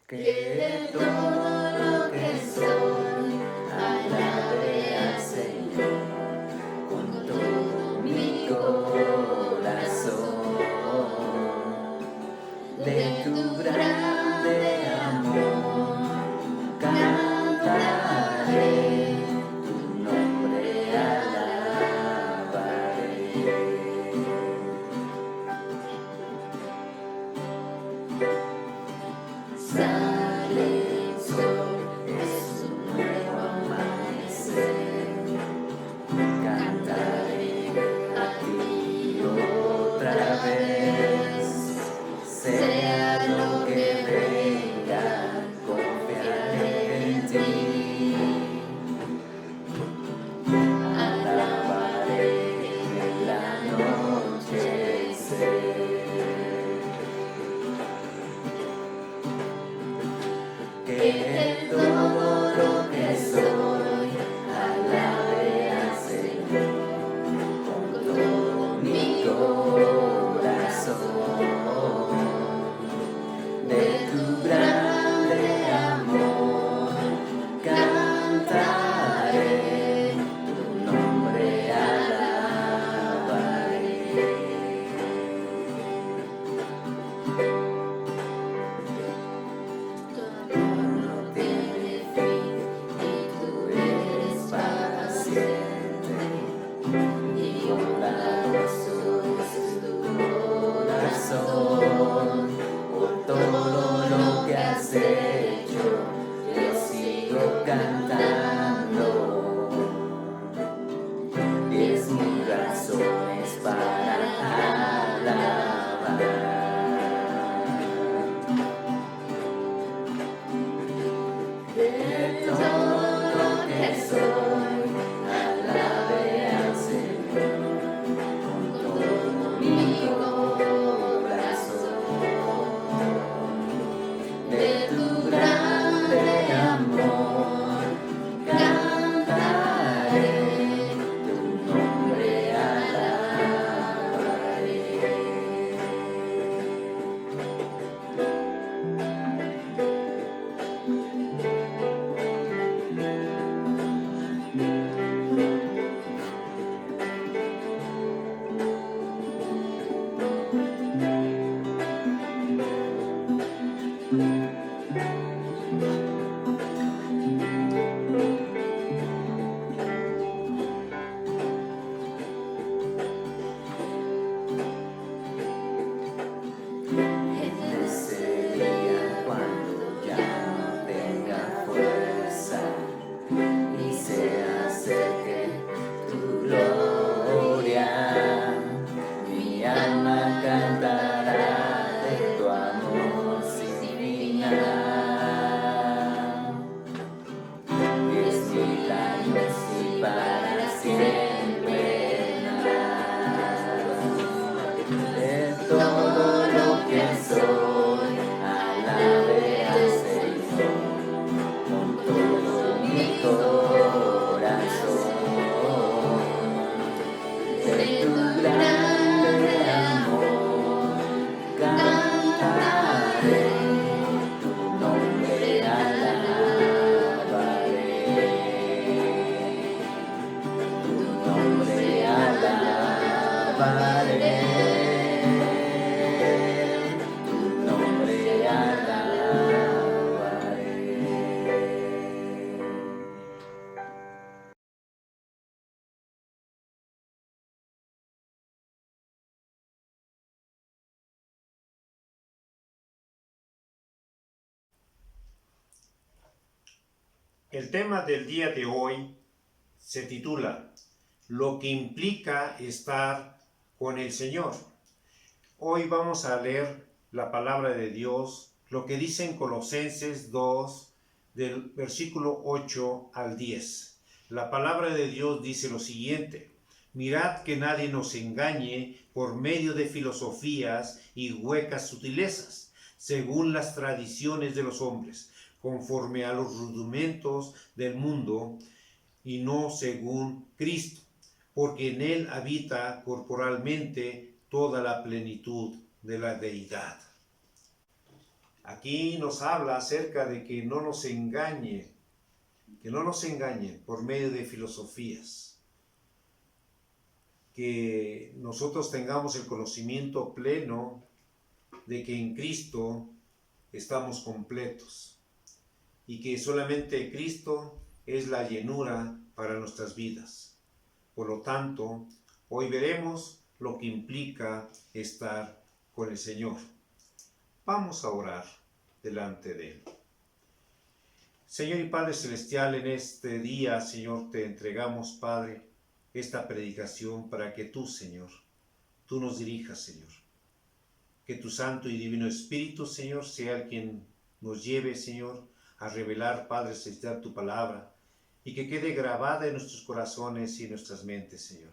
Que todo lo que soy alabe al Señor con todo mi corazón. De tu grande amor cantaré, tu nombre alabaré. Sale el sol, es un nuevo amanecer. Cantaré a ti otra vez. Sea lo que venga, confiaré en ti. Alabaré en la noche. Que todo lo que soy alabe al Señor con todo mi corazón. De tu grande amor cantaré, tu nombre alabaré. No tiene fin y tú eres para siempre. Y bondadoso es tu corazón. Por todo lo que has hecho, yo sigo cantando. 10,000 razones para alabar. De todo lo que soy, alabe al Señor con todo mi corazón. De tu grande amor cantaré, tu nombre alabaré. En ese día cuando ya no tenga fuerza y se acerque tu gloria, mi alma cantará de tu amor sin final. 10,000 años y para siempre más. De todo lo que soy, alabe al Señor con todo mi corazón. De tu grande amor cantaré, tu nombre alabaré. Tu nombre alabaré. Tu nombre alabaré. El tema del día de hoy se titula Lo que implica estar con el Señor. Hoy vamos a leer la palabra de Dios, lo que dice en Colosenses 2, del versículo 8 al 10. La palabra de Dios dice lo siguiente: mirad que nadie nos engañe por medio de filosofías y huecas sutilezas, según las tradiciones de los hombres, conforme a los rudimentos del mundo y no según Cristo, porque en él habita corporalmente toda la plenitud de la deidad. Aquí nos habla acerca de que no nos engañe, por medio de filosofías, que nosotros tengamos el conocimiento pleno de que en Cristo estamos completos y que solamente Cristo es la llenura para nuestras vidas. Por lo tanto, hoy veremos lo que implica estar con el Señor. Vamos a orar delante de Él. Señor y Padre Celestial, en este día, Señor, te entregamos, Padre, esta predicación para que tú, Señor, tú nos dirijas, Señor. Que tu Santo y Divino Espíritu, Señor, sea el quien nos lleve, Señor, a revelar, Padre Celestial, tu palabra y que quede grabada en nuestros corazones y en nuestras mentes, Señor,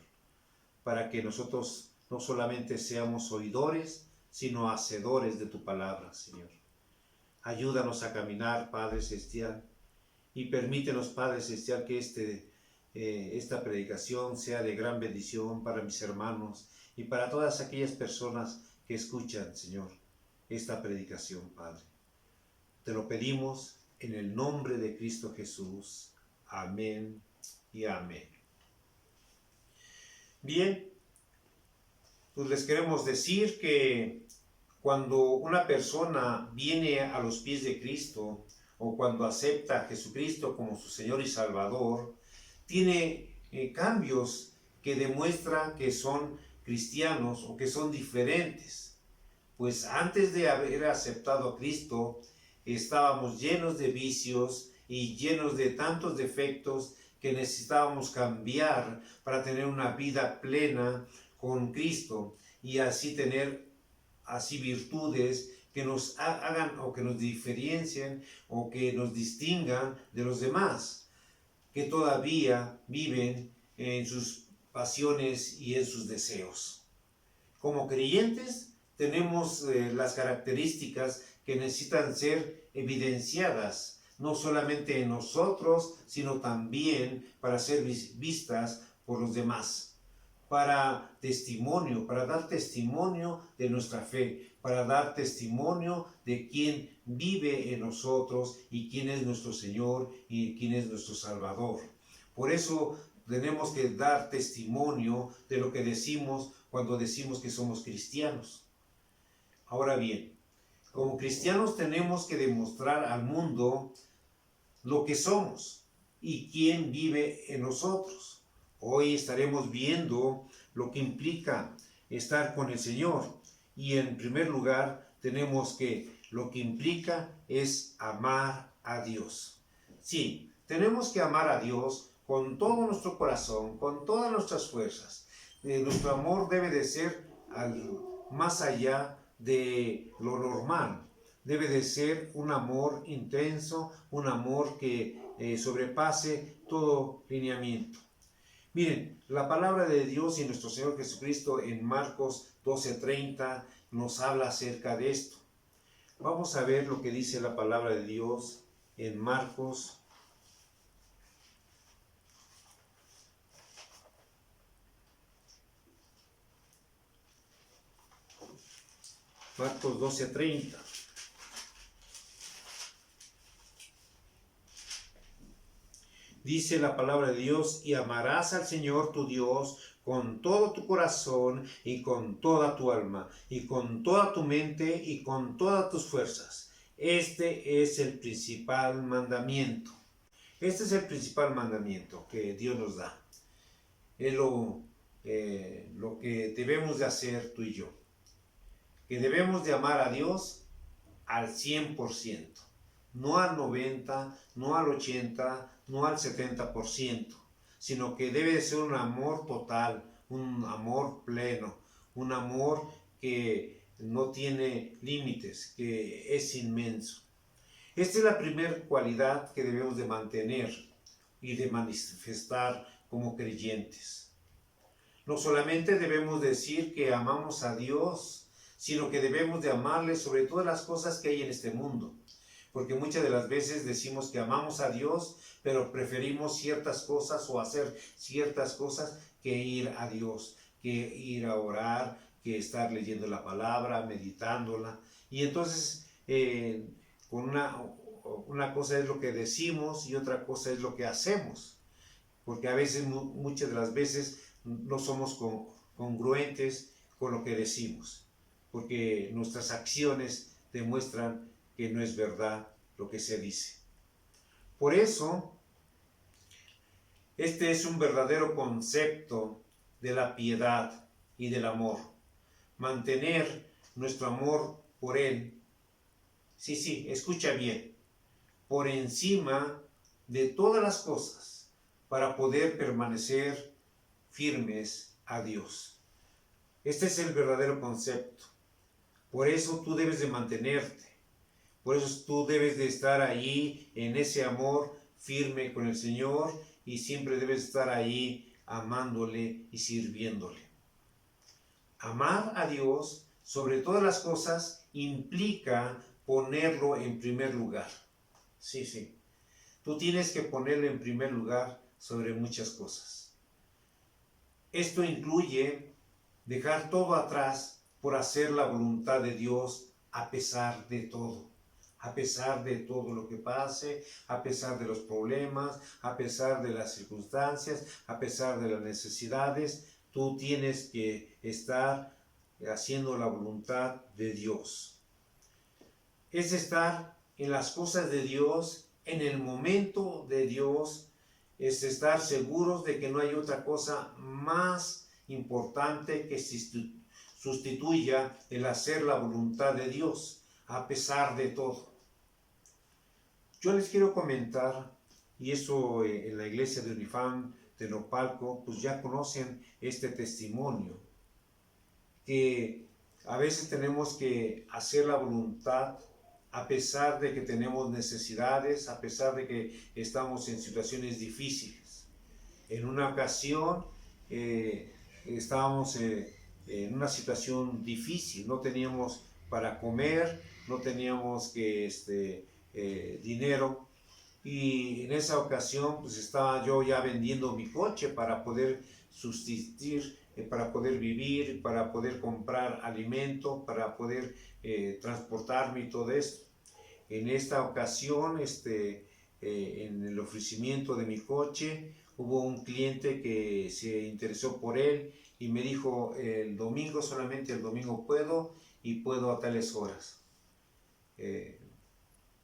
para que nosotros no solamente seamos oidores, sino hacedores de tu palabra, Señor. Ayúdanos a caminar, Padre Celestial, y permítenos, Padre Celestial, que esta predicación sea de gran bendición para mis hermanos y para todas aquellas personas que escuchan, Señor, esta predicación, Padre. Te lo pedimos en el nombre de Cristo Jesús. Amén y amén. Bien, pues les queremos decir que cuando una persona viene a los pies de Cristo o cuando acepta a Jesucristo como su Señor y Salvador, tiene cambios que demuestran que son cristianos o que son diferentes. Pues antes de haber aceptado a Cristo, estábamos llenos de vicios y llenos de tantos defectos que necesitábamos cambiar para tener una vida plena con Cristo y así tener virtudes que nos hagan o que nos diferencien o que nos distingan de los demás, que todavía viven en sus pasiones y en sus deseos. Como creyentes tenemos las características que necesitan ser evidenciadas, no solamente en nosotros, sino también para ser vistas por los demás. Para dar testimonio de nuestra fe, para dar testimonio de quién vive en nosotros y quién es nuestro Señor y quién es nuestro Salvador. Por eso tenemos que dar testimonio de lo que decimos cuando decimos que somos cristianos. Ahora bien, como cristianos tenemos que demostrar al mundo lo que somos y quién vive en nosotros. Hoy estaremos viendo lo que implica estar con el Señor. Y en primer lugar, tenemos que lo que implica es amar a Dios. Sí, tenemos que amar a Dios con todo nuestro corazón, con todas nuestras fuerzas. Nuestro amor debe de ser más allá de lo normal. Debe de ser un amor intenso, un amor que sobrepase todo lineamiento. Miren, la palabra de Dios y nuestro Señor Jesucristo en Marcos 12:30 nos habla acerca de esto. Vamos a ver lo que dice la palabra de Dios en Marcos 12:30. Dice la palabra de Dios: y amarás al Señor tu Dios con todo tu corazón y con toda tu alma y con toda tu mente y con todas tus fuerzas. Este es el principal mandamiento. Este es el principal mandamiento que Dios nos da. Es lo que debemos de hacer tú y yo. Que debemos de amar a Dios al 100%. No al 90%, no al 80%, no al 70%, sino que debe de ser un amor total, un amor pleno, un amor que no tiene límites, que es inmenso. Esta es la primera cualidad que debemos de mantener y de manifestar como creyentes. No solamente debemos decir que amamos a Dios, sino que debemos de amarle sobre todas las cosas que hay en este mundo. Porque muchas de las veces decimos que amamos a Dios, pero preferimos ciertas cosas o hacer ciertas cosas que ir a Dios, que ir a orar, que estar leyendo la palabra, meditándola. Y entonces con una cosa es lo que decimos y otra cosa es lo que hacemos, porque a veces, muchas de las veces, no somos congruentes con lo que decimos, porque nuestras acciones demuestran que no es verdad lo que se dice. Por eso, este es un verdadero concepto de la piedad y del amor. Mantener nuestro amor por Él, sí, escucha bien, por encima de todas las cosas, para poder permanecer firmes a Dios. Este es el verdadero concepto. Por eso tú debes de mantenerte. Por eso tú debes de estar ahí en ese amor firme con el Señor y siempre debes estar ahí amándole y sirviéndole. Amar a Dios sobre todas las cosas implica ponerlo en primer lugar. Sí. Tú tienes que ponerlo en primer lugar sobre muchas cosas. Esto incluye dejar todo atrás por hacer la voluntad de Dios a pesar de todo. A pesar de todo lo que pase, a pesar de los problemas, a pesar de las circunstancias, a pesar de las necesidades, tú tienes que estar haciendo la voluntad de Dios. Es estar en las cosas de Dios, en el momento de Dios, es estar seguros de que no hay otra cosa más importante que sustituya el hacer la voluntad de Dios, a pesar de todo. Yo les quiero comentar, y eso en la iglesia de Unifam de Nopalco, pues ya conocen este testimonio, que a veces tenemos que hacer la voluntad a pesar de que tenemos necesidades, a pesar de que estamos en situaciones difíciles. En una ocasión estábamos en una situación difícil, no teníamos para comer, no teníamos dinero, y en esa ocasión pues estaba yo ya vendiendo mi coche para poder subsistir, para poder vivir, para poder comprar alimento, para poder transportarme y todo esto. En esta ocasión, en el ofrecimiento de mi coche, hubo un cliente que se interesó por él y me dijo, el domingo, solamente el domingo puedo, y puedo a tales horas.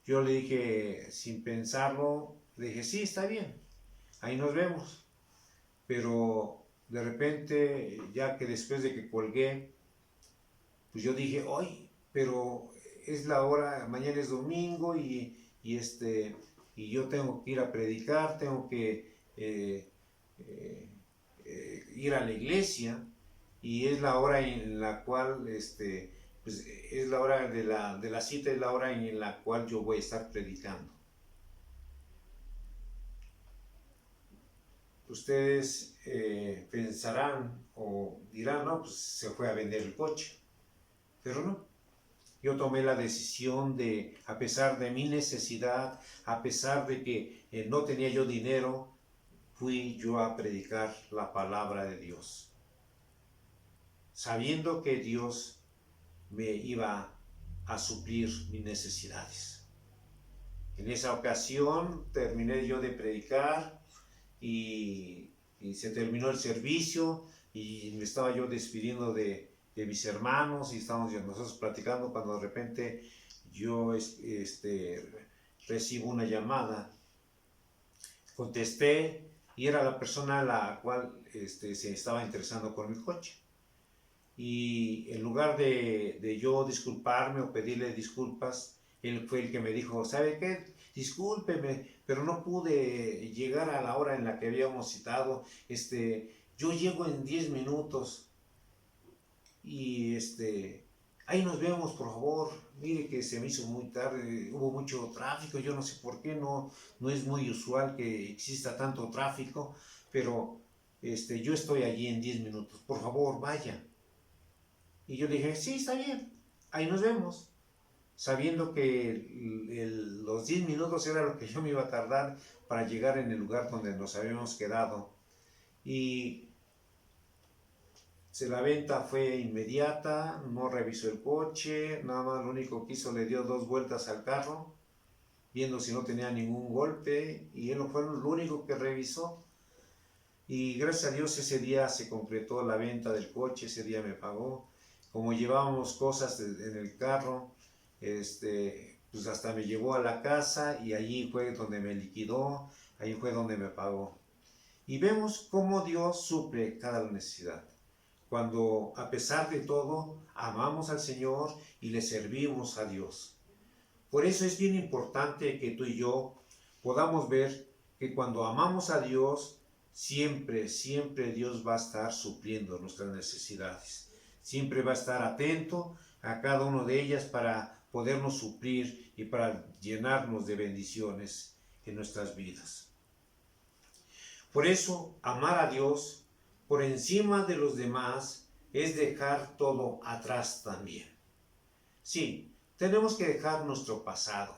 Yo le dije, sin pensarlo, le dije, sí, está bien, ahí nos vemos. Pero de repente, ya que después de que colgué, pues yo dije, hoy, pero es la hora, mañana es domingo y yo tengo que ir a predicar, tengo que ir a la iglesia, y es la hora en la cual, pues es la hora de la cita, es la hora en la cual yo voy a estar predicando. Ustedes pensarán o dirán, no, pues se fue a vender el coche, pero no. Yo tomé la decisión de, a pesar de mi necesidad, a pesar de que no tenía yo dinero, fui yo a predicar la palabra de Dios, sabiendo que Dios me iba a suplir mis necesidades. En esa ocasión terminé yo de predicar y se terminó el servicio y me estaba yo despidiendo de mis hermanos y estábamos nosotros platicando, cuando de repente yo recibo una llamada. Contesté y era la persona a la cual se estaba interesando por mi coche. Y en lugar de yo disculparme o pedirle disculpas, él fue el que me dijo, ¿sabe qué? Discúlpeme, pero no pude llegar a la hora en la que habíamos citado. Yo llego en 10 minutos y ahí nos vemos, por favor. Mire que se me hizo muy tarde, hubo mucho tráfico, yo no sé por qué, no es muy usual que exista tanto tráfico, pero yo estoy allí en 10 minutos, por favor, vaya. Y yo dije, sí, está bien, ahí nos vemos, sabiendo que los 10 minutos era lo que yo me iba a tardar para llegar en el lugar donde nos habíamos quedado. Y La venta fue inmediata, no revisó el coche, nada más lo único que hizo, le dio 2 vueltas al carro, viendo si no tenía ningún golpe, y él fue lo único que revisó. Y gracias a Dios ese día se concretó la venta del coche, ese día me pagó. Como llevábamos cosas en el carro, pues hasta me llevó a la casa y allí fue donde me liquidó, ahí fue donde me pagó. Y vemos cómo Dios suple cada necesidad. Cuando a pesar de todo amamos al Señor y le servimos a Dios. Por eso es bien importante que tú y yo podamos ver que cuando amamos a Dios, siempre Dios va a estar supliendo nuestras necesidades. Siempre va a estar atento a cada una de ellas para podernos suplir y para llenarnos de bendiciones en nuestras vidas. Por eso, amar a Dios por encima de los demás es dejar todo atrás también. Sí, tenemos que dejar nuestro pasado,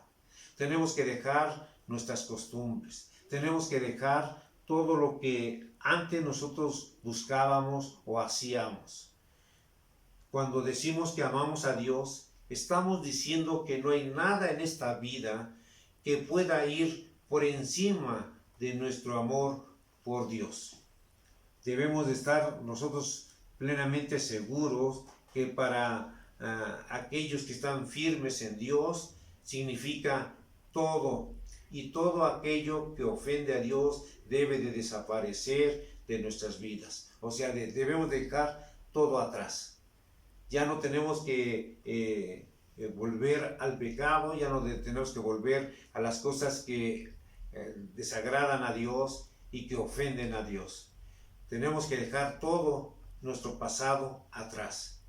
tenemos que dejar nuestras costumbres, tenemos que dejar todo lo que antes nosotros buscábamos o hacíamos. Cuando decimos que amamos a Dios, estamos diciendo que no hay nada en esta vida que pueda ir por encima de nuestro amor por Dios. Debemos de estar nosotros plenamente seguros que para aquellos que están firmes en Dios significa todo, y todo aquello que ofende a Dios debe de desaparecer de nuestras vidas. O sea, debemos dejar todo atrás. Ya no tenemos que volver al pecado, ya no tenemos que volver a las cosas que desagradan a Dios y que ofenden a Dios. Tenemos que dejar todo nuestro pasado atrás.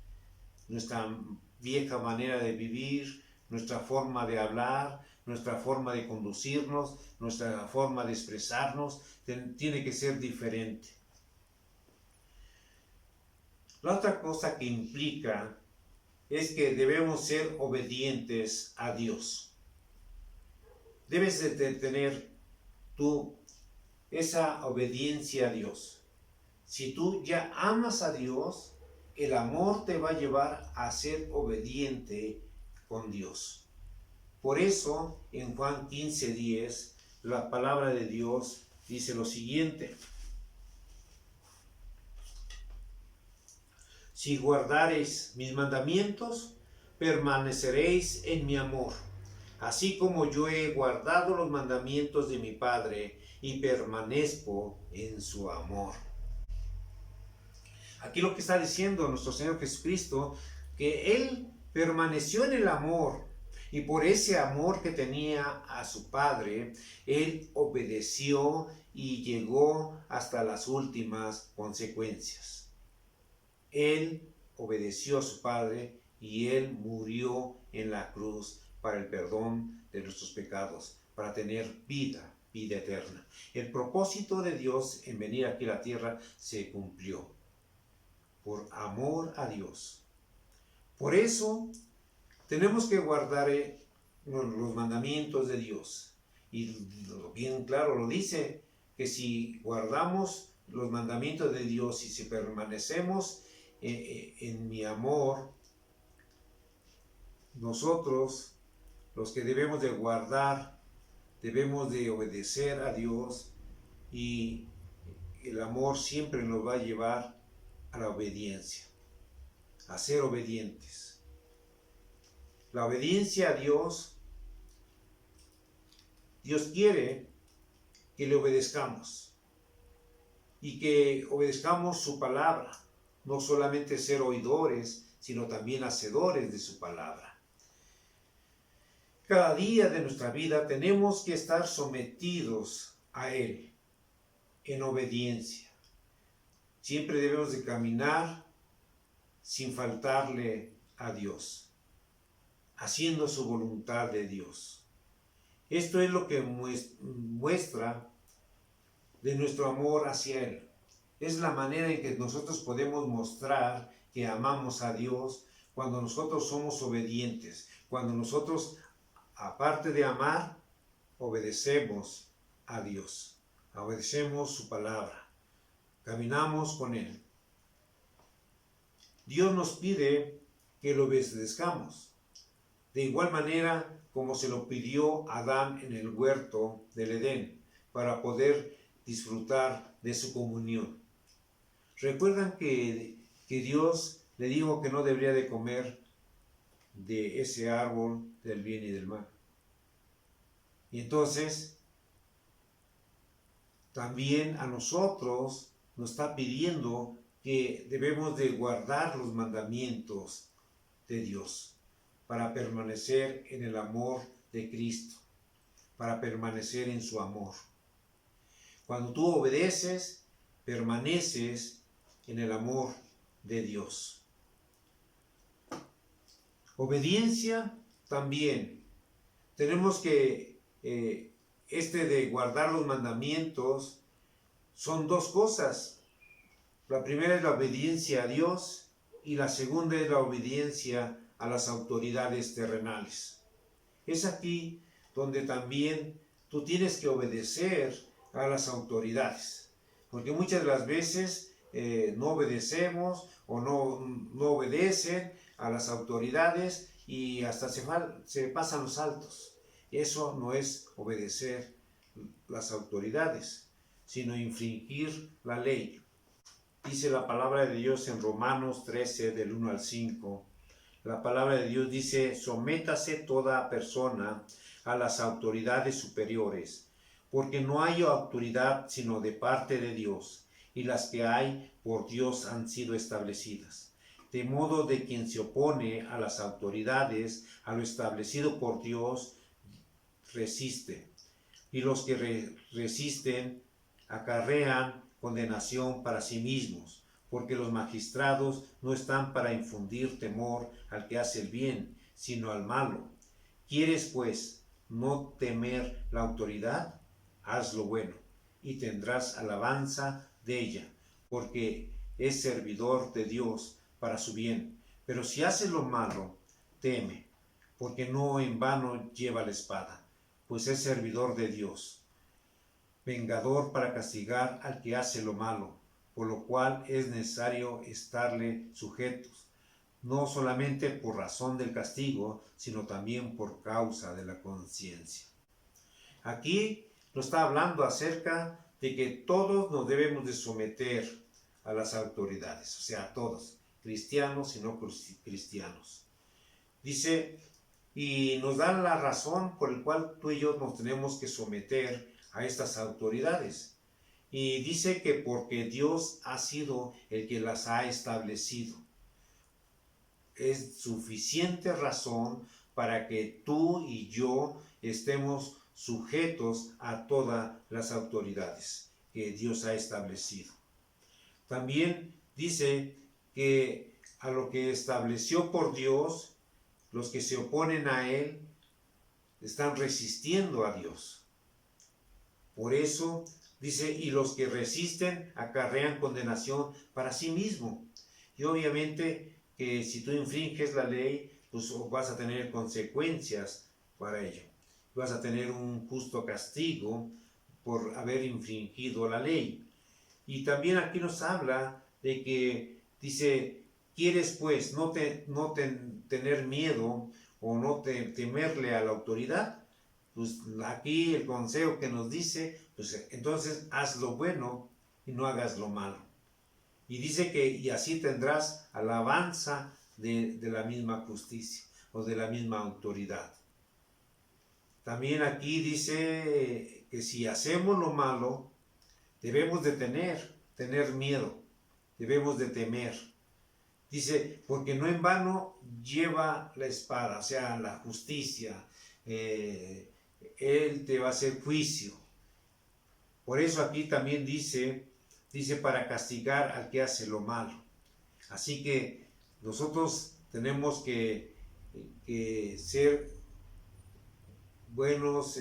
Nuestra vieja manera de vivir, nuestra forma de hablar, nuestra forma de conducirnos, nuestra forma de expresarnos, tiene que ser diferente. La otra cosa que implica es que debemos ser obedientes a Dios. Debes de tener tú esa obediencia a Dios. Si tú ya amas a Dios, el amor te va a llevar a ser obediente con Dios. Por eso, en Juan 15:10, la palabra de Dios dice lo siguiente: si guardareis mis mandamientos, permaneceréis en mi amor, así como yo he guardado los mandamientos de mi Padre y permanezco en su amor. Aquí lo que está diciendo nuestro Señor Jesucristo, que Él permaneció en el amor, y por ese amor que tenía a su Padre, Él obedeció y llegó hasta las últimas consecuencias. Él obedeció a su Padre y Él murió en la cruz para el perdón de nuestros pecados, para tener vida eterna. El propósito de Dios en venir aquí a la tierra se cumplió. Por amor a Dios. Por eso tenemos que guardar los mandamientos de Dios. Y bien claro lo dice, que si guardamos los mandamientos de Dios y si permanecemos en mi amor, nosotros, los que debemos de guardar, debemos de obedecer a Dios, y el amor siempre nos va a llevar a la obediencia, a ser obedientes. La obediencia a Dios, Dios quiere que le obedezcamos y que obedezcamos su palabra, no solamente ser oidores, sino también hacedores de su palabra. Cada día de nuestra vida tenemos que estar sometidos a Él en obediencia. Siempre debemos de caminar sin faltarle a Dios, haciendo su voluntad de Dios. Esto es lo que muestra de nuestro amor hacia Él. Es la manera en que nosotros podemos mostrar que amamos a Dios, cuando nosotros somos obedientes, cuando nosotros, aparte de amar, obedecemos a Dios, obedecemos su palabra. Caminamos con Él. Dios nos pide que lo obedezcamos. De igual manera como se lo pidió a Adán en el huerto del Edén, para poder disfrutar de su comunión. ¿Recuerdan que Dios le dijo que no debería de comer de ese árbol del bien y del mal? Y entonces, también a nosotros nos está pidiendo que debemos de guardar los mandamientos de Dios para permanecer en el amor de Cristo, para permanecer en su amor. Cuando tú obedeces, permaneces en el amor de Dios. Obediencia también. Tenemos que, de guardar los mandamientos, son dos cosas. La primera es la obediencia a Dios y la segunda es la obediencia a las autoridades terrenales. Es aquí donde también tú tienes que obedecer a las autoridades, porque muchas de las veces no obedecemos o no obedecen a las autoridades y hasta se pasan los altos. Eso no es obedecer las autoridades, sino infringir la ley. Dice la palabra de Dios en Romanos 13, del 1 al 5. La palabra de Dios dice: sométase toda persona a las autoridades superiores, porque no hay autoridad sino de parte de Dios, y las que hay por Dios han sido establecidas. De modo de quien se opone a las autoridades, a lo establecido por Dios, resiste. Y los que resisten acarrean condenación para sí mismos, porque los magistrados no están para infundir temor al que hace el bien, sino al malo. ¿Quieres, pues, no temer la autoridad? Haz lo bueno, y tendrás alabanza de ella, porque es servidor de Dios para su bien. Pero si haces lo malo, teme, porque no en vano lleva la espada, pues es servidor de Dios, vengador para castigar al que hace lo malo, por lo cual es necesario estarle sujetos, no solamente por razón del castigo, sino también por causa de la conciencia. Aquí nos está hablando acerca de que todos nos debemos de someter a las autoridades, o sea, todos, cristianos y no cristianos. Dice, y nos dan la razón por la cual tú y yo nos tenemos que someter a estas autoridades. Y dice que porque Dios ha sido el que las ha establecido. Es suficiente razón para que tú y yo estemos sujetos a todas las autoridades que Dios ha establecido. También dice que a lo que estableció por Dios, los que se oponen a Él están resistiendo a Dios. Por eso dice, y los que resisten acarrean condenación para sí mismo. Y obviamente que si tú infringes la ley, pues vas a tener consecuencias para ello. Vas a tener un justo castigo por haber infringido la ley. Y también aquí nos habla de que dice, ¿quieres pues no tener miedo o no temerle a la autoridad? Pues aquí el consejo que nos dice, pues entonces haz lo bueno y no hagas lo malo. Y dice que y así tendrás alabanza de la misma justicia o de la misma autoridad. También aquí dice que si hacemos lo malo, debemos de tener miedo, debemos de temer. Dice, porque no en vano lleva la espada, o sea, la justicia. Él te va a hacer juicio. Por eso aquí también dice para castigar al que hace lo malo. Así que nosotros tenemos que ser buenos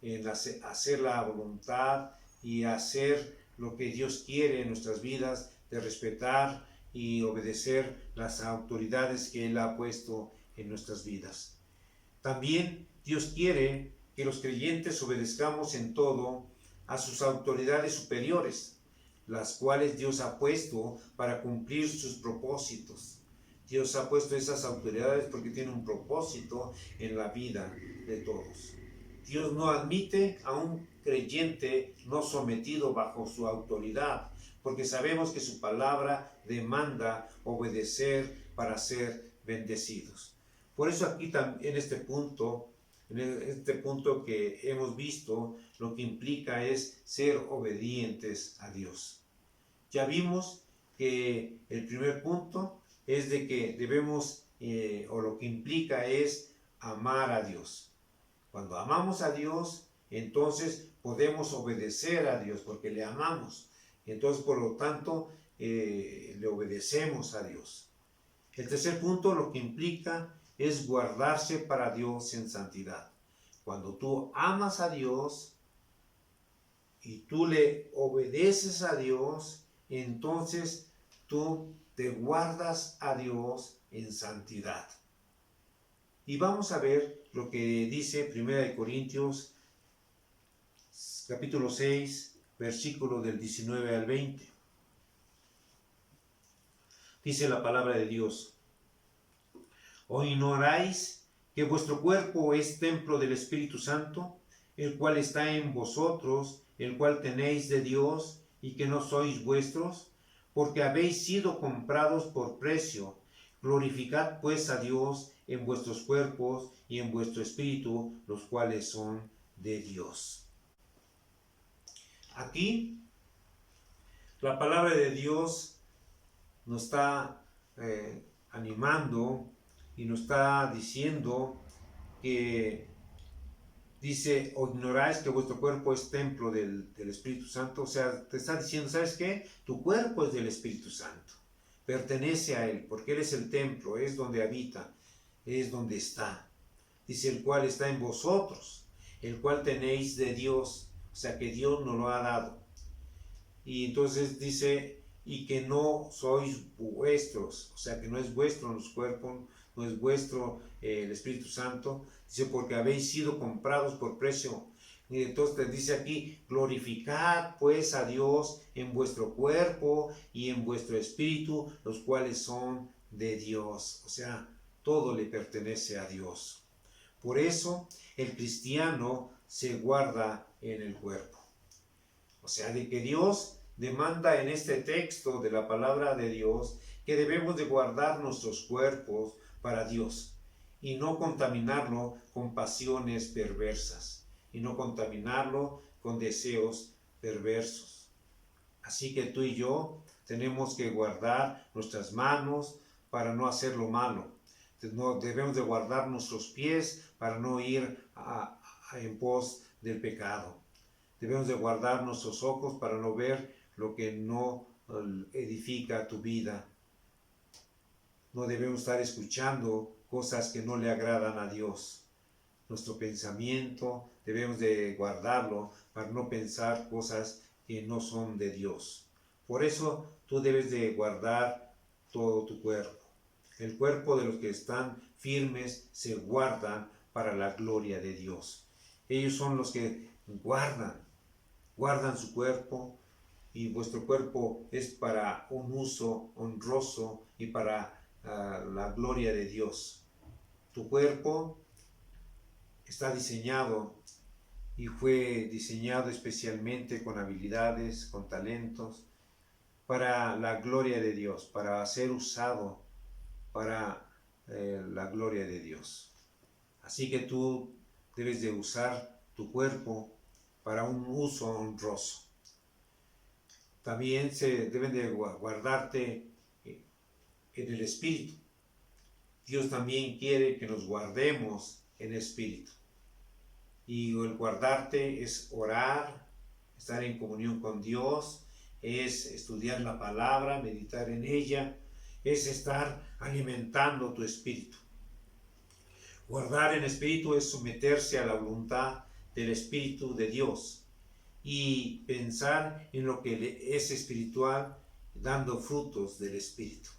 en hacer la voluntad y hacer lo que Dios quiere en nuestras vidas, de respetar y obedecer las autoridades que Él ha puesto en nuestras vidas. También Dios quiere que los creyentes obedezcamos en todo a sus autoridades superiores, las cuales Dios ha puesto para cumplir sus propósitos. Dios ha puesto esas autoridades porque tiene un propósito en la vida de todos. Dios no admite a un creyente no sometido bajo su autoridad, porque sabemos que su palabra demanda obedecer para ser bendecidos. Por eso aquí en este punto que hemos visto, lo que implica es ser obedientes a Dios. Ya vimos que el primer punto es de que debemos, o lo que implica es amar a Dios. Cuando amamos a Dios, entonces podemos obedecer a Dios porque le amamos. Entonces, por lo tanto, le obedecemos a Dios. El tercer punto lo que implica es guardarse para Dios en santidad. Cuando tú amas a Dios y tú le obedeces a Dios, entonces tú te guardas a Dios en santidad. Y vamos a ver lo que dice 1 Corintios capítulo 6, versículo del 19 al 20. Dice la palabra de Dios: ¿O ignoráis que vuestro cuerpo es templo del Espíritu Santo, el cual está en vosotros, el cual tenéis de Dios, y que no sois vuestros? Porque habéis sido comprados por precio. Glorificad pues a Dios en vuestros cuerpos y en vuestro espíritu, los cuales son de Dios. Aquí la palabra de Dios nos está animando y nos está diciendo que dice: ¿o ignoráis que vuestro cuerpo es templo del Espíritu Santo? O sea, te está diciendo, ¿sabes qué? Tu cuerpo es del Espíritu Santo, pertenece a Él, porque Él es el templo, es donde habita, es donde está. Dice: el cual está en vosotros, el cual tenéis de Dios, o sea que Dios nos lo ha dado. Y entonces dice: y que no sois vuestros, o sea que no es vuestro los cuerpos, no es vuestro el Espíritu Santo. Dice: porque habéis sido comprados por precio. Y entonces te dice aquí: glorificad pues a Dios en vuestro cuerpo y en vuestro espíritu, los cuales son de Dios. O sea, todo le pertenece a Dios. Por eso el cristiano se guarda en el cuerpo. O sea, de que Dios demanda en este texto de la palabra de Dios que debemos de guardar nuestros cuerpos para Dios y no contaminarlo con pasiones perversas y no contaminarlo con deseos perversos. Así que tú y yo tenemos que guardar nuestras manos para no hacer lo malo. Debemos de guardar nuestros pies para no ir en pos del pecado. Debemos de guardar nuestros ojos para no ver lo que no edifica tu vida. No debemos estar escuchando cosas que no le agradan a Dios. Nuestro pensamiento debemos de guardarlo para no pensar cosas que no son de Dios. Por eso tú debes de guardar todo tu cuerpo. El cuerpo de los que están firmes se guardan para la gloria de Dios. Ellos son los que guardan su cuerpo, y vuestro cuerpo es para un uso honroso y para la gloria de Dios. Tu cuerpo está diseñado y fue diseñado especialmente con habilidades, con talentos, para la gloria de Dios, para ser usado para la gloria de Dios. Así que tú debes de usar tu cuerpo para un uso honroso. También se deben de guardarte en el espíritu. Dios también quiere que nos guardemos en el espíritu. Y el guardarte es orar, estar en comunión con Dios, es estudiar la palabra, meditar en ella, es estar alimentando tu espíritu. Guardar en espíritu es someterse a la voluntad del Espíritu de Dios y pensar en lo que es espiritual, dando frutos del Espíritu.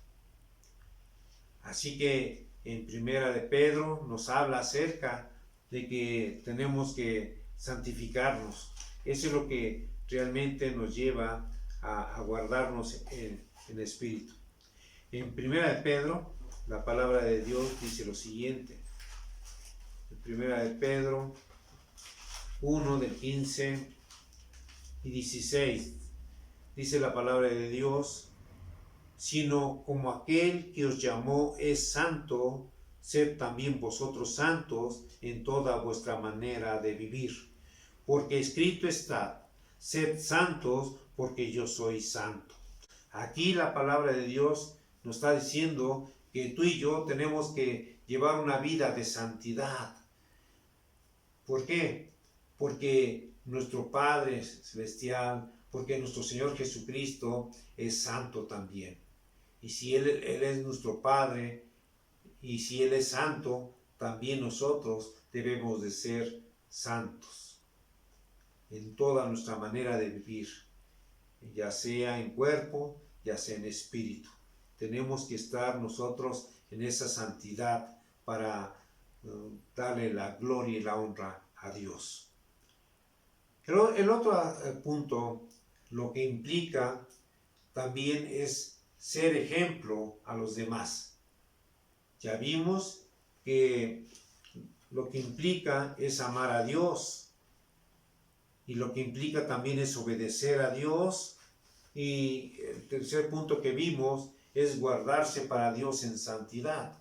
Así que en Primera de Pedro nos habla acerca de que tenemos que santificarnos. Eso es lo que realmente nos lleva a guardarnos en espíritu. En 1 de Pedro, la palabra de Dios dice lo siguiente. En 1 de Pedro 1, del 15 y 16, dice la palabra de Dios: sino como aquel que os llamó es santo, sed también vosotros santos en toda vuestra manera de vivir. Porque escrito está: sed santos porque yo soy santo. Aquí la palabra de Dios nos está diciendo que tú y yo tenemos que llevar una vida de santidad. ¿Por qué? Porque nuestro Padre Celestial, porque nuestro Señor Jesucristo es santo también. Y si Él es nuestro Padre, y si Él es santo, también nosotros debemos de ser santos en toda nuestra manera de vivir, ya sea en cuerpo, ya sea en espíritu. Tenemos que estar nosotros en esa santidad para darle la gloria y la honra a Dios. Pero el otro punto, lo que implica también es ser ejemplo a los demás. Ya vimos que lo que implica es amar a Dios, y lo que implica también es obedecer a Dios, y el tercer punto que vimos es guardarse para Dios en santidad.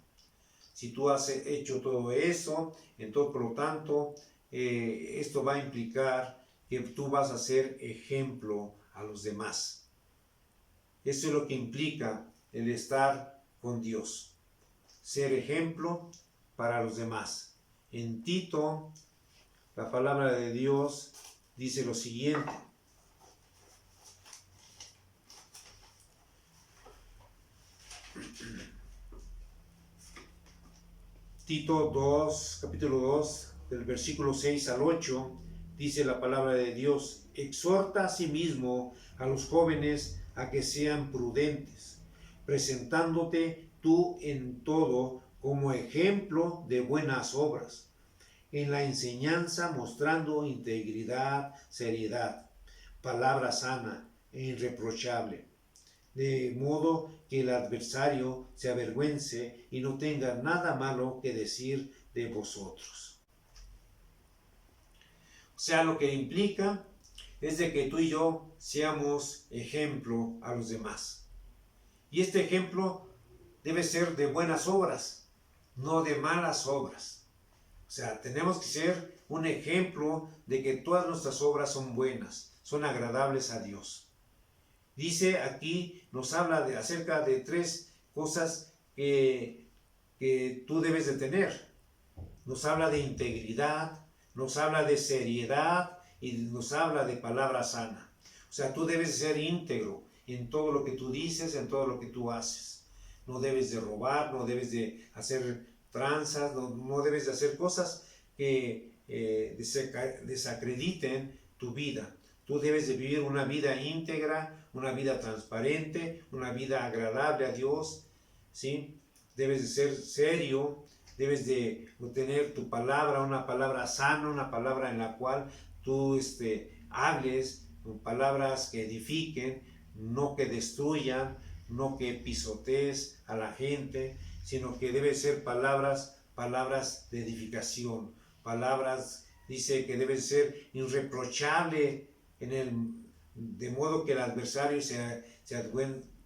Si tú has hecho todo eso, entonces por lo tanto esto va a implicar que tú vas a ser ejemplo a los demás. Eso es lo que implica el estar con Dios, ser ejemplo para los demás. En Tito, la palabra de Dios dice lo siguiente: Tito 2, capítulo 2, del versículo 6 al 8, dice la palabra de Dios: exhorta a sí mismo a los jóvenes a que sean prudentes, presentándote tú en todo como ejemplo de buenas obras, en la enseñanza mostrando integridad, seriedad, palabra sana e irreprochable, de modo que el adversario se avergüence y no tenga nada malo que decir de vosotros. O sea, lo que implica es de que tú y yo seamos ejemplo a los demás. Y este ejemplo debe ser de buenas obras, no de malas obras. O sea, tenemos que ser un ejemplo de que todas nuestras obras son buenas, son agradables a Dios. Dice aquí, nos habla acerca de tres cosas que tú debes de tener. Nos habla de integridad, nos habla de seriedad y nos habla de palabra sana. O sea, tú debes ser íntegro en todo lo que tú dices, en todo lo que tú haces. No debes de robar, no debes de hacer tranzas, no debes de hacer cosas que desacrediten tu vida. Tú debes de vivir una vida íntegra, una vida transparente, una vida agradable a Dios, ¿sí? Debes de ser serio, debes de tener tu palabra, una palabra sana, una palabra en la cual tú hables, palabras que edifiquen, no que destruyan, no que pisotees a la gente, sino que deben ser palabras de edificación, palabras, dice que deben ser irreprochable de modo que el adversario se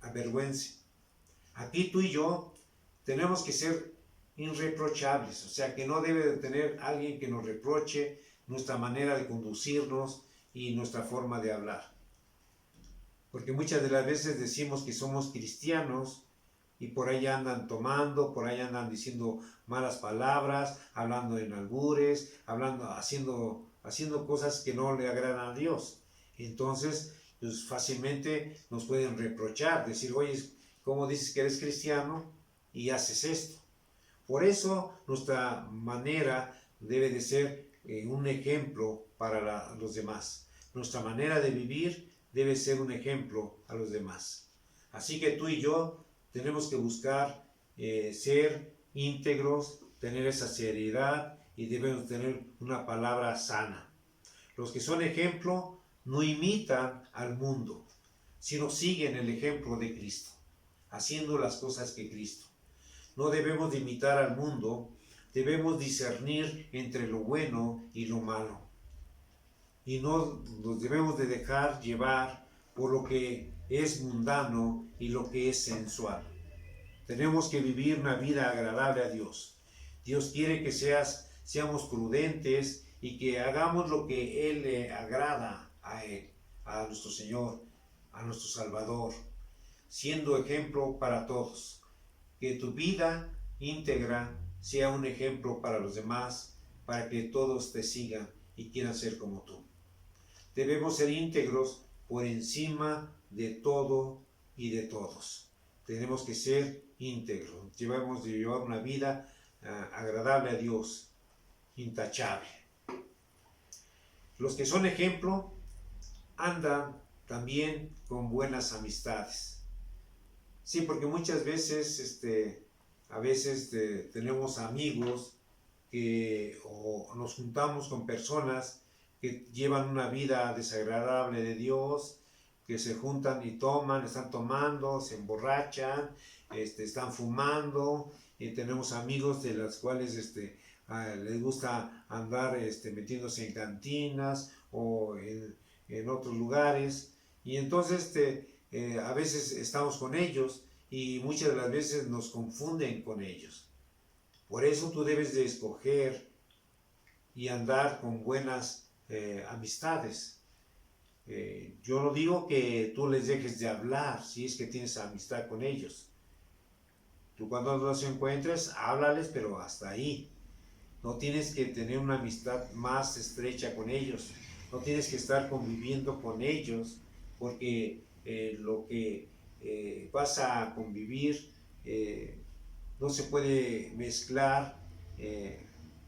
avergüence. Aquí tú y yo tenemos que ser irreprochables, o sea que no debe de tener alguien que nos reproche nuestra manera de conducirnos y nuestra forma de hablar. Porque muchas de las veces decimos que somos cristianos y por ahí andan tomando, por ahí andan diciendo malas palabras, hablando en albures, haciendo cosas que no le agradan a Dios. Entonces, pues fácilmente nos pueden reprochar, decir, oye, ¿cómo dices que eres cristiano y haces esto? Por eso nuestra manera debe de ser un ejemplo para los demás. Nuestra manera de vivir debe ser un ejemplo a los demás. Así que tú y yo tenemos que buscar ser íntegros, tener esa seriedad y debemos tener una palabra sana. Los que son ejemplo no imitan al mundo. sino siguen el ejemplo de Cristo, haciendo las cosas que Cristo. No debemos de imitar al mundo, debemos discernir entre lo bueno y lo malo. Y no nos debemos de dejar llevar por lo que es mundano y lo que es sensual. Tenemos que vivir una vida agradable a Dios. Dios quiere que seamos prudentes y que hagamos lo que Él le agrada a Él, a nuestro Señor, a nuestro Salvador, siendo ejemplo para todos. Que tu vida íntegra sea un ejemplo para los demás, para que todos te sigan y quieran ser como tú. Debemos ser íntegros por encima de todo y de todos. Tenemos que ser íntegros. Debemos de llevar una vida agradable a Dios, intachable. Los que son ejemplo andan también con buenas amistades. Sí, porque muchas veces, tenemos amigos o nos juntamos con personas que llevan una vida desagradable de Dios, que se juntan y toman, están tomando, se emborrachan, están fumando, y tenemos amigos de los cuales les gusta andar metiéndose en cantinas o en otros lugares, y entonces a veces estamos con ellos y muchas de las veces nos confunden con ellos. Por eso tú debes de escoger y andar con buenas amistades. Yo no digo que tú les dejes de hablar si es que tienes amistad con ellos. Tú cuando los encuentres, háblales, pero hasta ahí. No tienes que tener una amistad más estrecha con ellos. No tienes que estar conviviendo con ellos, porque lo que vas a convivir no se puede mezclar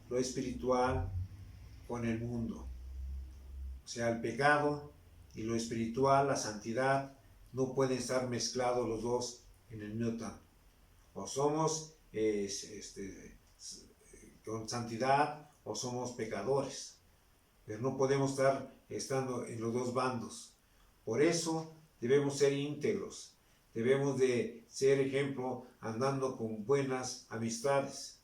lo espiritual con el mundo. O sea, el pecado y lo espiritual, la santidad, no pueden estar mezclados los dos en el mismo tiempo. O somos con santidad o somos pecadores. Pero no podemos estar estando en los dos bandos. Por eso debemos ser íntegros. Debemos de ser ejemplo andando con buenas amistades.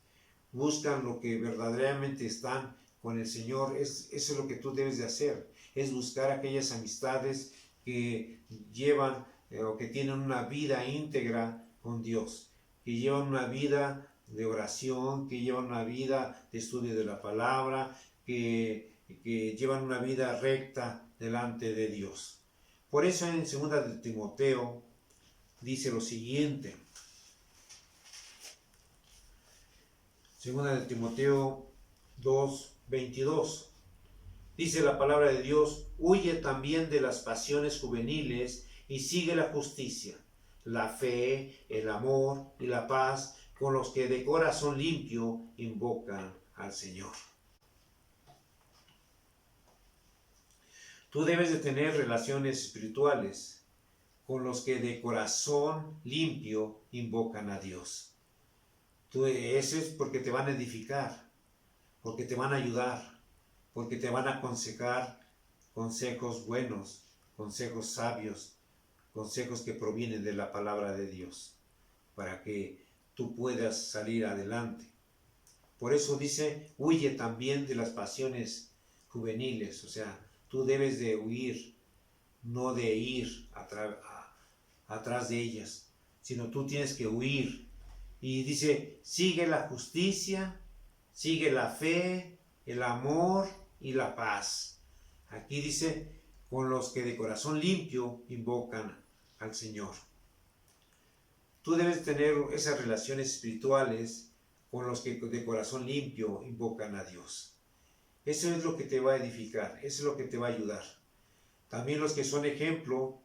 Buscan lo que verdaderamente están con el Señor. Eso es lo que tú debes de hacer. Es buscar aquellas amistades que llevan o que tienen una vida íntegra con Dios. Que llevan una vida de oración, que llevan una vida de estudio de la palabra, que llevan una vida recta delante de Dios. Por eso en 2 de Timoteo dice lo siguiente. 2 de Timoteo 2:22. Dice la palabra de Dios: huye también de las pasiones juveniles y sigue la justicia, la fe, el amor y la paz con los que de corazón limpio invocan al Señor. Tú debes de tener relaciones espirituales con los que de corazón limpio invocan a Dios. Eso es porque te van a edificar, porque te van a ayudar, porque te van a aconsejar consejos buenos, consejos sabios, consejos que provienen de la palabra de Dios, para que tú puedas salir adelante. Por eso dice, huye también de las pasiones juveniles, o sea, tú debes de huir, no de ir atrás de ellas, sino tú tienes que huir. Y dice, sigue la justicia, sigue la fe, el amor y la paz. Aquí dice, con los que de corazón limpio invocan al Señor. Tú debes tener esas relaciones espirituales con los que de corazón limpio invocan a Dios. Eso es lo que te va a edificar, eso es lo que te va a ayudar. También los que son ejemplo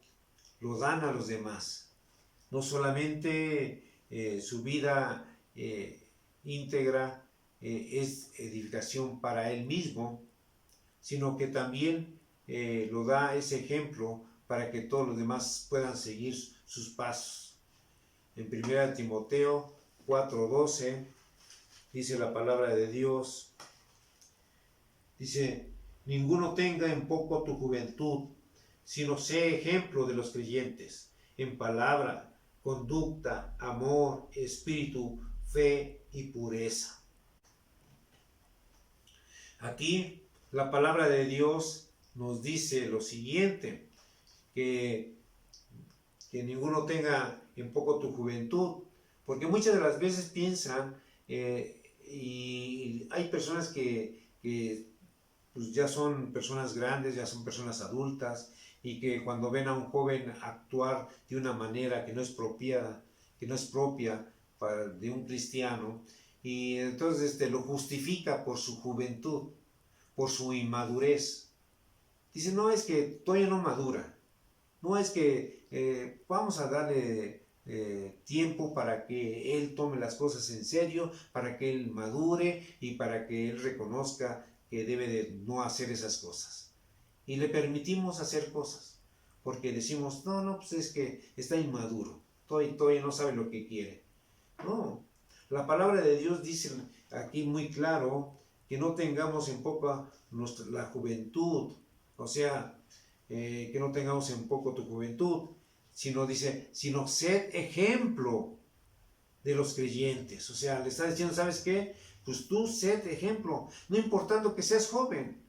lo dan a los demás. No solamente su vida íntegra es edificación para él mismo, sino que también lo da ese ejemplo para que todos los demás puedan seguir sus pasos. En 1 Timoteo 4:12 dice la palabra de Dios, dice, ninguno tenga en poco tu juventud, sino sé ejemplo de los creyentes en palabra, conducta, amor, espíritu, fe y pureza. Aquí la palabra de Dios nos dice lo siguiente, que ninguno tenga en poco tu juventud, porque muchas de las veces piensan, y hay personas que pues ya son personas grandes, ya son personas adultas, y que cuando ven a un joven actuar de una manera que no es propia de un cristiano, y entonces lo justifica por su juventud, por su inmadurez. Dice, no, es que todavía no madura, no, es que vamos a darle tiempo para que él tome las cosas en serio, para que él madure y para que él reconozca que debe de no hacer esas cosas. Y le permitimos hacer cosas, porque decimos, no, pues es que está inmaduro, todavía no sabe lo que quiere. No, la palabra de Dios dice aquí muy claro que no tengamos en poco la juventud, o sea, que no tengamos en poco tu juventud, sino sed ejemplo de los creyentes. O sea, le está diciendo, ¿sabes qué? Pues tú sed ejemplo, no importando que seas joven.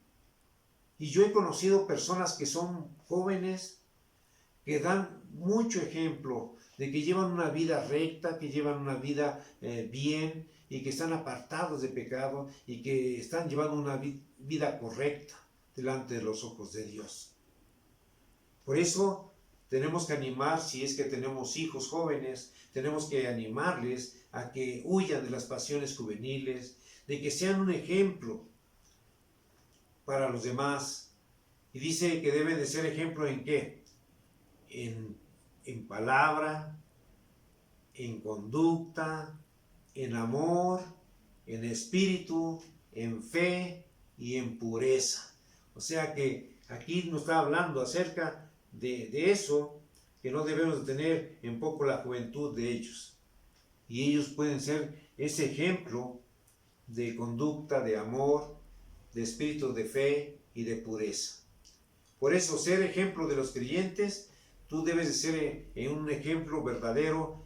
Y yo he conocido personas que son jóvenes, que dan mucho ejemplo de que llevan una vida recta, que llevan una vida bien, y que están apartados de pecado, y que están llevando una vida correcta delante de los ojos de Dios. Por eso tenemos que animar, si es que tenemos hijos jóvenes, tenemos que animarles a que huyan de las pasiones juveniles, de que sean un ejemplo para los demás. Y dice que deben de ser ejemplo ¿en qué? En palabra, en conducta, en amor, en espíritu, en fe y en pureza. O sea que aquí nos está hablando acerca de eso, que no debemos de tener en poco la juventud de ellos. Y ellos pueden ser ese ejemplo de conducta, de amor, de espíritu, de fe y de pureza. Por eso, ser ejemplo de los creyentes, tú debes de ser un ejemplo verdadero,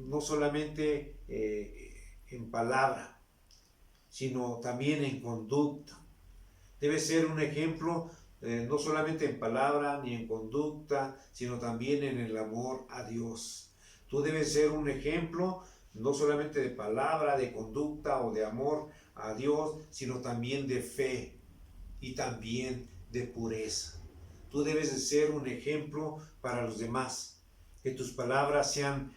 no solamente en palabra, sino también en conducta. Debes ser un ejemplo no solamente en palabra ni en conducta, sino también en el amor a Dios. Tú debes ser un ejemplo no solamente de palabra, de conducta o de amor a Dios, sino también de fe y también de pureza. Tú debes de ser un ejemplo para los demás, que tus palabras sean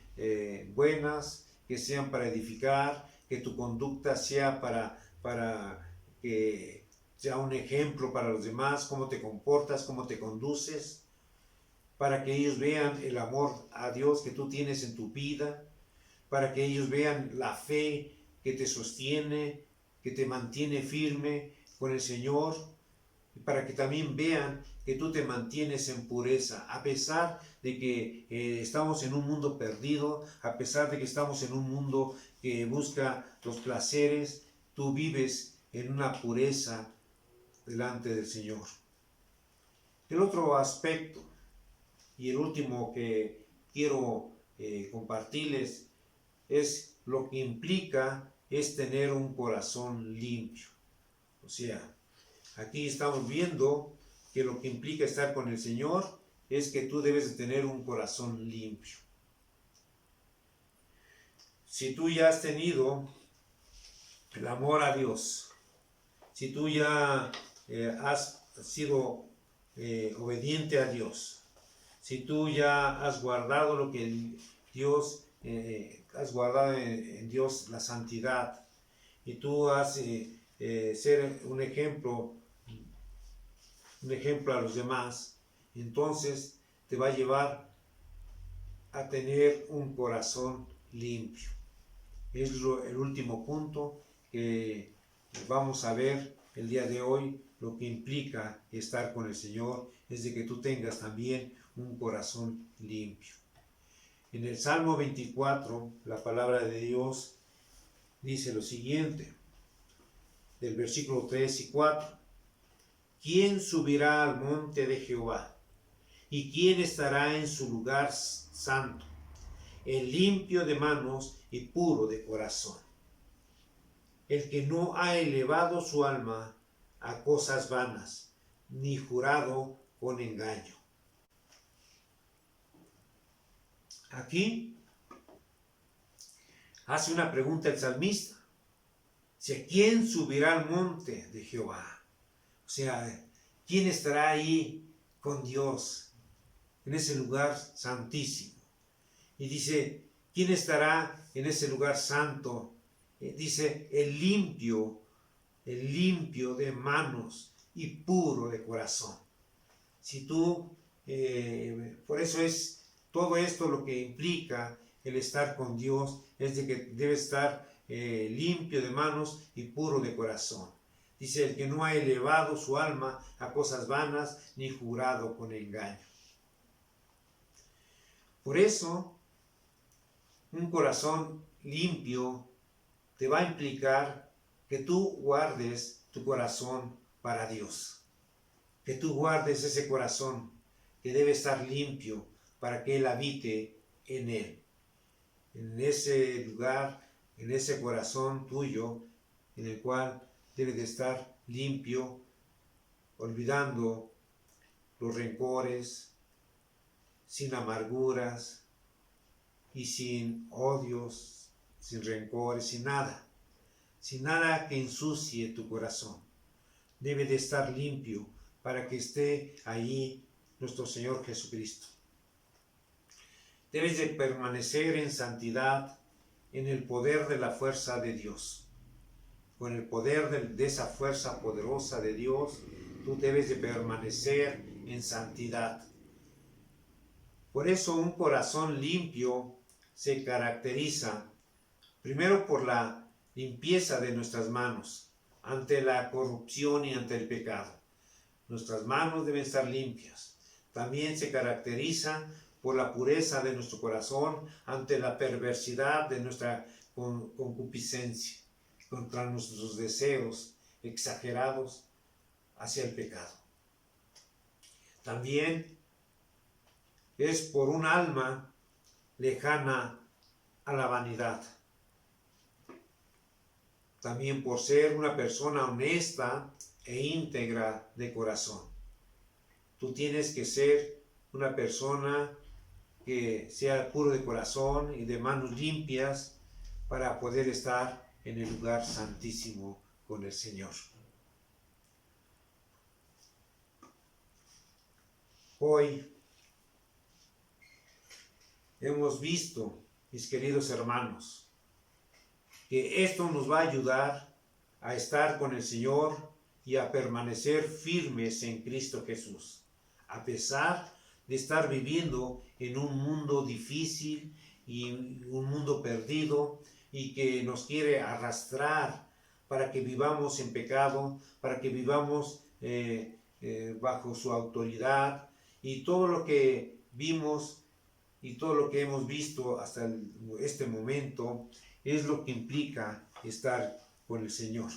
buenas, que sean para edificar, que tu conducta sea para que sea un ejemplo para los demás, cómo te comportas, cómo te conduces, para que ellos vean el amor a Dios que tú tienes en tu vida, para que ellos vean la fe que te sostiene, que te mantiene firme con el Señor, y para que también vean que tú te mantienes en pureza, a pesar de que estamos en un mundo perdido, a pesar de que estamos en un mundo que busca los placeres, tú vives en una pureza delante del Señor. El otro aspecto y el último que quiero compartirles es lo que implica es tener un corazón limpio. O sea, aquí estamos viendo que lo que implica estar con el Señor es que tú debes de tener un corazón limpio. Si tú ya has tenido el amor a Dios, si tú ya has sido obediente a Dios, si tú ya has guardado lo que Dios, has guardado en Dios la santidad, y tú has ser un ejemplo a los demás, entonces te va a llevar a tener un corazón limpio. Es el último punto que vamos a ver el día de hoy. Lo que implica estar con el Señor es de que tú tengas también un corazón limpio. En el Salmo 24, la palabra de Dios dice lo siguiente, del versículo 3 y 4. ¿Quién subirá al monte de Jehová? ¿Y quién estará en su lugar santo? El limpio de manos y puro de corazón, el que no ha elevado su alma a cosas vanas, ni jurado con engaño. Aquí hace una pregunta el salmista. Dice, ¿quién subirá al monte de Jehová? O sea, ¿quién estará ahí con Dios en ese lugar santísimo? Y dice, ¿quién estará en ese lugar santo? Dice, el limpio de manos y puro de corazón. Si tú, por eso es todo esto lo que implica el estar con Dios, es de que debe estar limpio de manos y puro de corazón. Dice, el que no ha elevado su alma a cosas vanas, ni jurado con engaño. Por eso, un corazón limpio te va a implicar que tú guardes tu corazón para Dios. Que tú guardes ese corazón que debe estar limpio para que Él habite en él. En ese lugar, en ese corazón tuyo, en el cual debe de estar limpio, olvidando los rencores, sin amarguras y sin odios, sin rencores, sin nada que ensucie tu corazón. Debe de estar limpio para que esté ahí nuestro Señor Jesucristo. Debes de permanecer en santidad en el poder de la fuerza de Dios. Con el poder de esa fuerza poderosa de Dios, tú debes de permanecer en santidad. Por eso un corazón limpio se caracteriza primero por la limpieza de nuestras manos ante la corrupción y ante el pecado. Nuestras manos deben estar limpias. También se caracteriza por la pureza de nuestro corazón ante la perversidad de nuestra concupiscencia, contra nuestros deseos exagerados hacia el pecado. También es por un alma lejana a la vanidad. También por ser una persona honesta e íntegra de corazón. Tú tienes que ser una persona que sea puro de corazón y de manos limpias para poder estar en el lugar santísimo con el Señor. Hoy hemos visto, mis queridos hermanos, que esto nos va a ayudar a estar con el Señor y a permanecer firmes en Cristo Jesús, a pesar de estar viviendo en un mundo difícil y un mundo perdido y que nos quiere arrastrar para que vivamos en pecado, para que vivamos bajo su autoridad, y todo lo que vimos y todo lo que hemos visto hasta este momento es lo que implica estar con el Señor.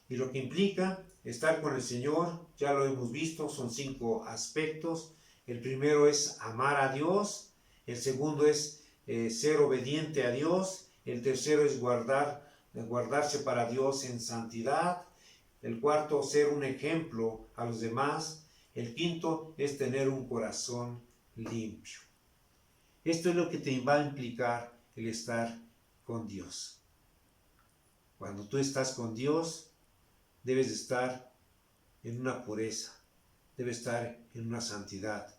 Y lo que implica estar con el Señor, ya lo hemos visto, son 5 aspectos. El primero es amar a Dios, el segundo es ser obediente a Dios, el tercero es guardarse para Dios en santidad, el cuarto, ser un ejemplo a los demás, el quinto es tener un corazón limpio. Esto es lo que te va a implicar el estar con Dios. Cuando tú estás con Dios, debes de estar en una pureza, debes estar en una santidad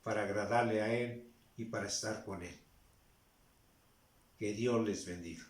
para agradarle a Él y para estar con Él. Que Dios les bendiga.